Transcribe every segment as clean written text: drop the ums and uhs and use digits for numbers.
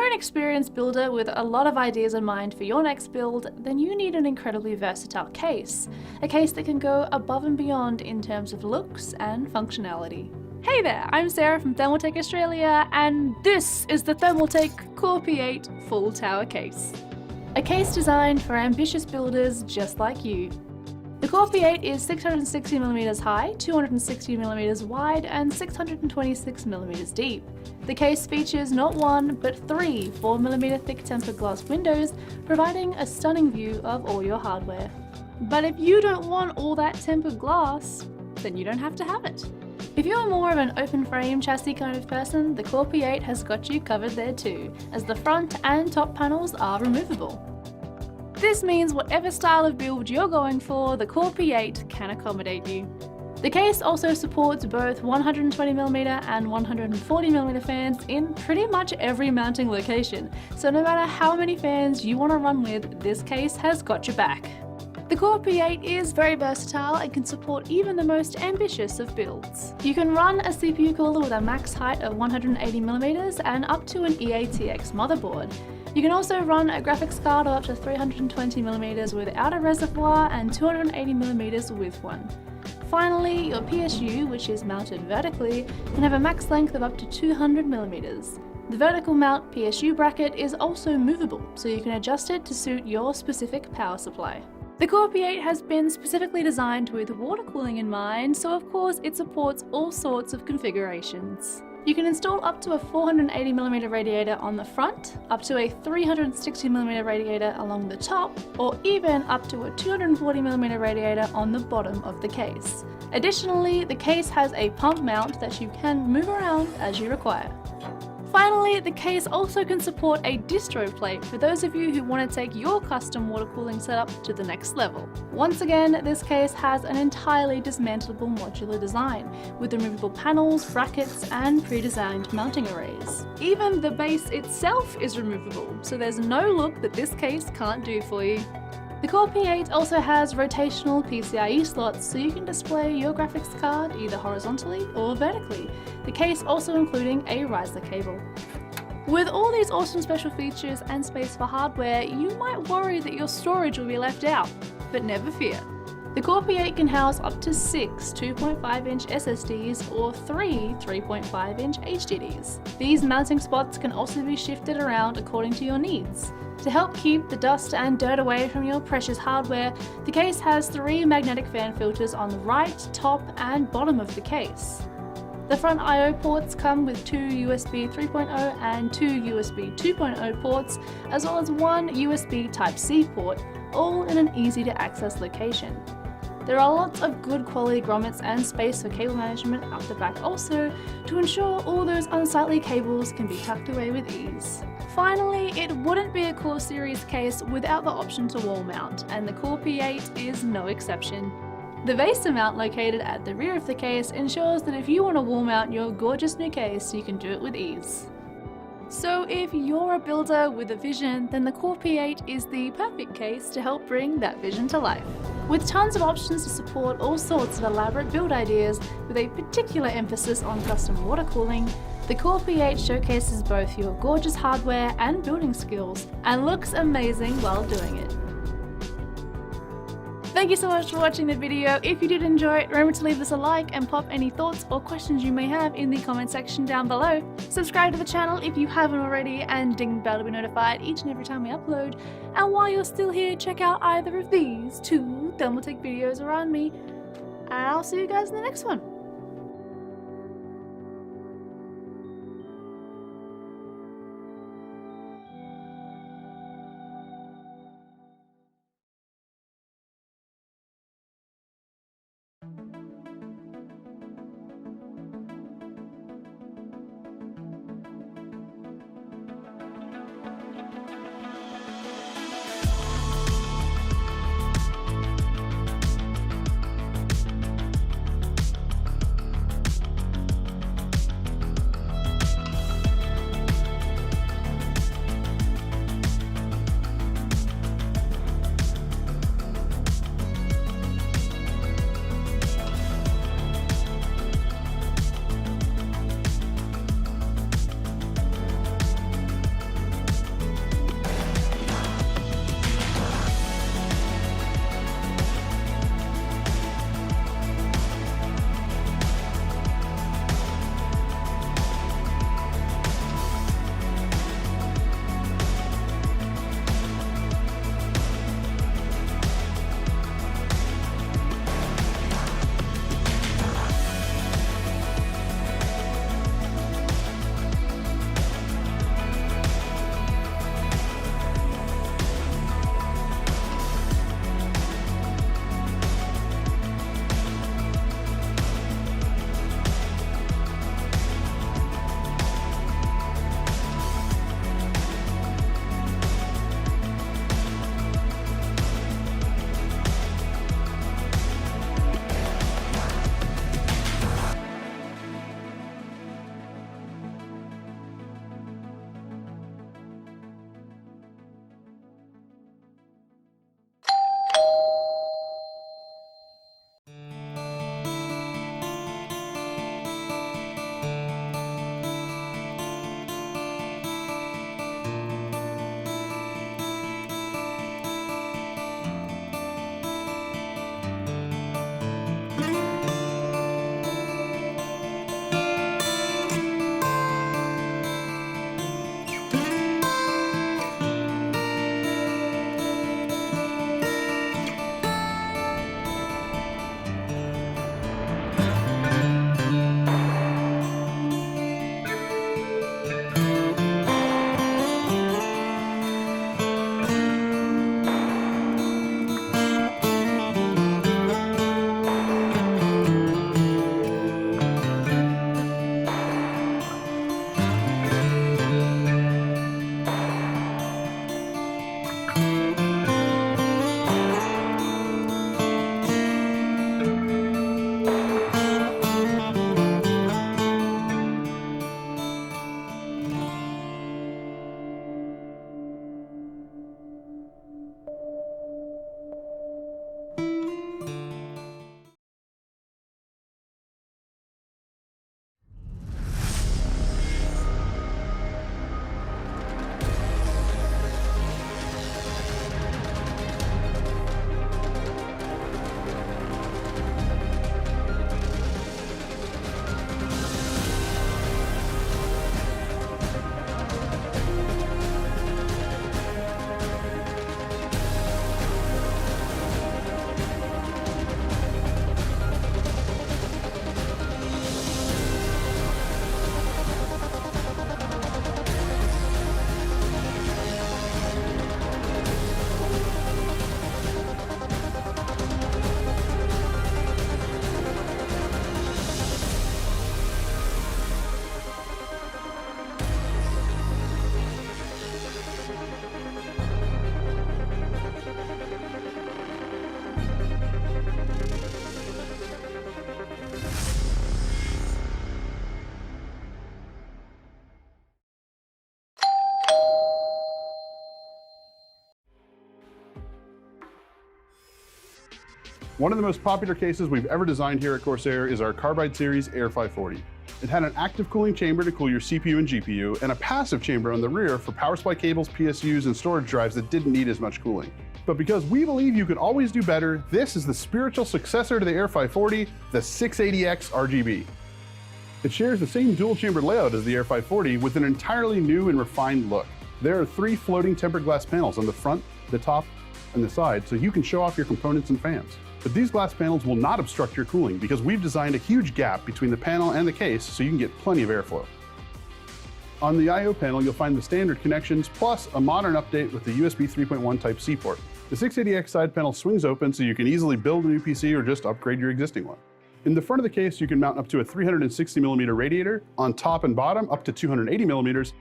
an experienced builder with a lot of ideas in mind for your next build, then you need an incredibly versatile case. A case that can go above and beyond in terms of looks and functionality. Hey there, I'm Sarah from Thermaltake Australia, and this is the Thermaltake Core P8 Full Tower Case. A case designed for ambitious builders just like you. The Core P8 is 660mm high, 260mm wide, and 626mm deep. The case features not one, but three 4mm thick tempered glass windows, providing a stunning view of all your hardware. But if you don't want all that tempered glass, then you don't have to have it. If you're more of an open frame chassis kind of person, the Core P8 has got you covered there too, as the front and top panels are removable. This means whatever style of build you're going for, the Core P8 can accommodate you. The case also supports both 120mm and 140mm fans in pretty much every mounting location, so no matter how many fans you want to run with, this case has got your back. The Core P8 is very versatile and can support even the most ambitious of builds. You can run a CPU cooler with a max height of 180mm and up to an EATX motherboard. You can also run a graphics card of up to 320mm without a reservoir and 280mm with one. Finally, your PSU, which is mounted vertically, can have a max length of up to 200mm. The vertical mount PSU bracket is also movable, so you can adjust it to suit your specific power supply. The Core P8 has been specifically designed with water cooling in mind, so of course it supports all sorts of configurations. You can install up to a 480mm radiator on the front, up to a 360mm radiator along the top, or even up to a 240mm radiator on the bottom of the case. Additionally, the case has a pump mount that you can move around as you require. Finally, the case also can support a distro plate for those of you who want to take your custom water cooling setup to the next level. Once again, this case has an entirely dismantleable modular design, with removable panels, brackets, and pre-designed mounting arrays. Even the base itself is removable, so there's no look that this case can't do for you. The Core P8 also has rotational PCIe slots, so you can display your graphics card either horizontally or vertically, the case also including a riser cable. With all these awesome special features and space for hardware, you might worry that your storage will be left out, but never fear. The Core P8 can house up to 6 2.5-inch SSDs or 3 3.5-inch HDDs. These mounting spots can also be shifted around according to your needs. To help keep the dust and dirt away from your precious hardware, the case has 3 magnetic fan filters on the right, top, and bottom of the case. The front I/O ports come with 2 USB 3.0 and 2 USB 2.0 ports, as well as 1 USB Type-C port, all in an easy-to-access location. There are lots of good quality grommets and space for cable management up the back also, to ensure all those unsightly cables can be tucked away with ease. Finally, it wouldn't be a Core Series case without the option to wall mount, and the Core P8 is no exception. The VESA mount located at the rear of the case ensures that if you want to wall mount your gorgeous new case, you can do it with ease. So if you're a builder with a vision, then the Core P8 is the perfect case to help bring that vision to life. With tons of options to support all sorts of elaborate build ideas, with a particular emphasis on custom water cooling, the Core P8 showcases both your gorgeous hardware and building skills, and looks amazing while doing it. Thank you so much for watching the video. If you did enjoy it, remember to leave us a like and pop any thoughts or questions you may have in the comment section down below. Subscribe to the channel if you haven't already, and ding the bell to be notified each and every time we upload. And while you're still here, check out either of these 2 Thermaltake videos around me, and I'll see you guys in the next one. One of the most popular cases we've ever designed here at Corsair is our Carbide Series Air 540. It had an active cooling chamber to cool your CPU and GPU, and a passive chamber on the rear for power supply cables, PSUs, and storage drives that didn't need as much cooling. But because we believe you can always do better, this is the spiritual successor to the Air 540, the 680X RGB. It shares the same dual-chambered layout as the Air 540 with an entirely new and refined look. There are 3 floating tempered glass panels on the front, the top, and the side, so you can show off your components and fans. But these glass panels will not obstruct your cooling because we've designed a huge gap between the panel and the case so you can get plenty of airflow. On the I/O panel, you'll find the standard connections plus a modern update with the USB 3.1 Type-C port. The 680X side panel swings open so you can easily build a new PC or just upgrade your existing one. In the front of the case, you can mount up to a 360mm radiator, on top and bottom up to 280mm,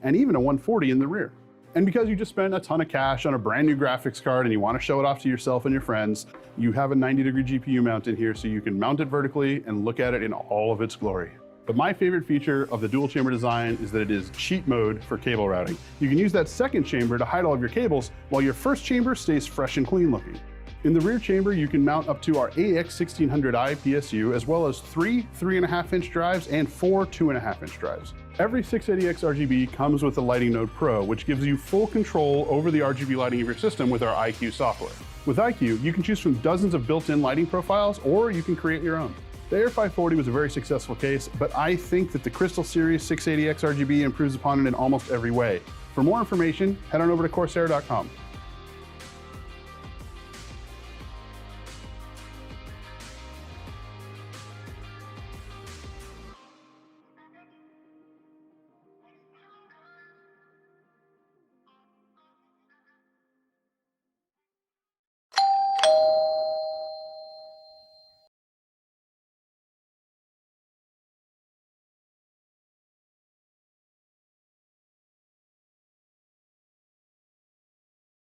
and even a 140 in the rear. And because you just spent a ton of cash on a brand new graphics card and you want to show it off to yourself and your friends, you have a 90-degree GPU mount in here so you can mount it vertically and look at it in all of its glory. But my favorite feature of the dual chamber design is that it is cheat mode for cable routing. You can use that second chamber to hide all of your cables while your first chamber stays fresh and clean looking. In the rear chamber, you can mount up to our AX1600i PSU, as well as 3 3.5-inch drives and 4 2.5-inch drives. Every 680X RGB comes with the Lighting Node Pro, which gives you full control over the RGB lighting of your system with our iCUE software. With iCUE, you can choose from dozens of built-in lighting profiles, or you can create your own. The Air 540 was a very successful case, but I think that the Crystal Series 680X RGB improves upon it in almost every way. For more information, head on over to Corsair.com.